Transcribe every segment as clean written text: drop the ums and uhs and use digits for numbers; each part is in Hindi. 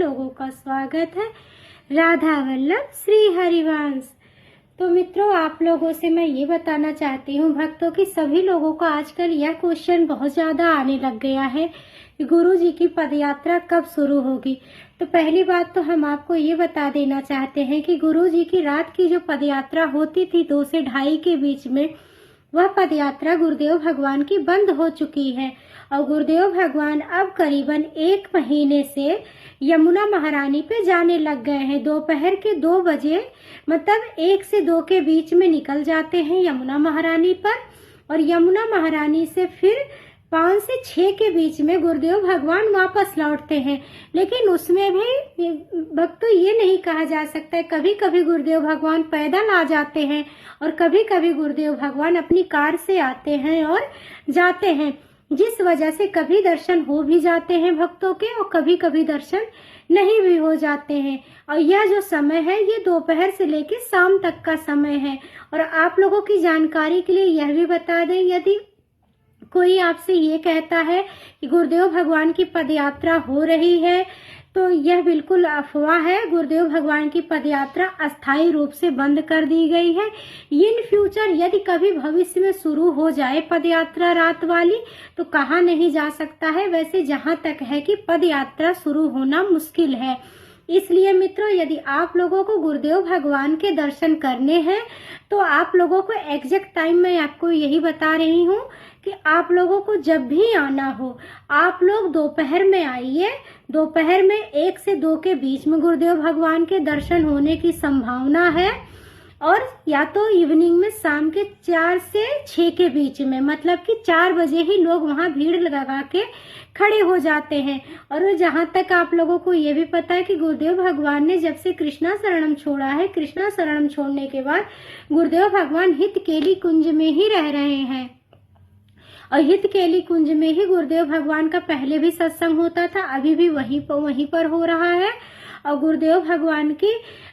लोगों का स्वागत है राधा वल्लभ श्री हरिवंश। तो मित्रों, आप लोगों से मैं ये बताना चाहती हूँ भक्तों की सभी लोगों को आजकल यह क्वेश्चन बहुत ज़्यादा आने लग गया है कि गुरु जी की पदयात्रा कब शुरू होगी। तो पहली बात तो हम आपको ये बता देना चाहते हैं कि गुरु जी की रात की जो पदयात्रा होती थी 2 से 2:30 के बीच में, वह पदयात्रा गुरुदेव भगवान की बंद हो चुकी है और गुरुदेव भगवान अब करीबन 1 महीने से यमुना महारानी पे जाने लग गए हैं। दोपहर के 2 बजे मतलब 1 से 2 के बीच में निकल जाते हैं यमुना महारानी पर और यमुना महारानी से फिर 5 से 6 के बीच में गुरुदेव भगवान वापस लौटते हैं। लेकिन उसमें भी भक्तों ये नहीं कहा जा सकता है, कभी कभी गुरुदेव भगवान पैदल आ जाते हैं और कभी कभी गुरुदेव भगवान अपनी कार से आते हैं और जाते हैं, जिस वजह से कभी दर्शन हो भी जाते हैं भक्तों के और कभी कभी दर्शन नहीं भी हो जाते हैं। और यह जो समय है ये दोपहर से लेकर शाम तक का समय है। और आप लोगों की जानकारी के लिए यह भी बता दें, यदि कोई आपसे ये कहता है कि गुरुदेव भगवान की पदयात्रा हो रही है तो यह बिल्कुल अफवाह है। गुरुदेव भगवान की पदयात्रा अस्थायी रूप से बंद कर दी गई है। इन फ्यूचर यदि कभी भविष्य में शुरू हो जाए पदयात्रा रात वाली तो कहा नहीं जा सकता है। वैसे जहां तक है कि पदयात्रा शुरू होना मुश्किल है। इसलिए मित्रों, यदि आप लोगों को गुरुदेव भगवान के दर्शन करने हैं तो आप लोगों को एग्जैक्ट टाइम मैं आपको यही बता रही हूँ कि आप लोगों को जब भी आना हो आप लोग दोपहर में आइए। दोपहर में 1 से 2 के बीच में गुरुदेव भगवान के दर्शन होने की संभावना है और या तो इवनिंग में शाम के 4 से 6 के बीच में, मतलब कि 4 बजे ही लोग वहां भीड़ लगा के खड़े हो जाते हैं। और जहां तक आप लोगों को ये भी पता है कि गुरुदेव भगवान ने जब से कृष्णा शरणम छोड़ा है, कृष्णा शरणम छोड़ने के बाद गुरुदेव भगवान हितकेली कुंज में ही रह रहे हैं और हितकेली कुंज में ही गुरुदेव भगवान का पहले भी सत्संग होता था, अभी भी वहीं पर हो रहा है। और गुरुदेव भगवान की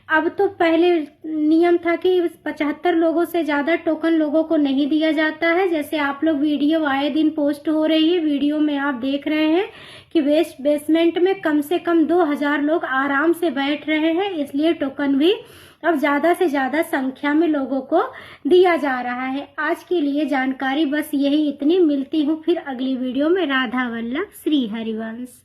अब तो पहले नियम था कि 75 लोगों से ज्यादा टोकन लोगों को नहीं दिया जाता है। जैसे आप लोग वीडियो आए दिन पोस्ट हो रही है, वीडियो में आप देख रहे हैं कि बेसमेंट में कम से कम 2000 लोग आराम से बैठ रहे हैं, इसलिए टोकन भी अब ज्यादा से ज्यादा संख्या में लोगों को दिया जा रहा है। आज के लिए जानकारी बस यही इतनी। मिलती हूँ फिर अगली वीडियो में। राधा वल्लभ श्री हरिवंश।